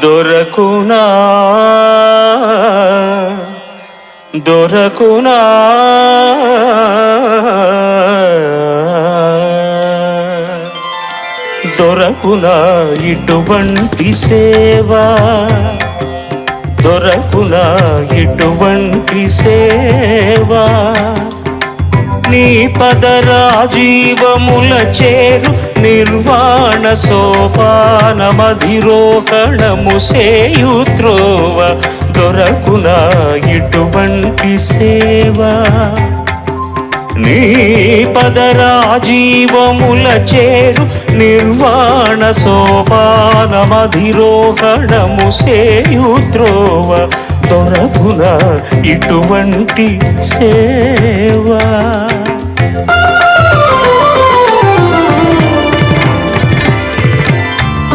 దొరకునా దొరకునా దొరకునా ఇటువంటి సేవా, దొరకునా ఇటువంటి సేవా. నీ పదరాజీవముల చేరు నిర్వాణ సోపానమధిరోహణము సేయుత్రోవ. దొరకునా ఇటువంటి సేవా, నీ పదరాజీవముల చేరు నిర్వాణ సోపానమధిరోహణము సేయుత్రోవ. దొరకునా ఇటువంటి సేవా.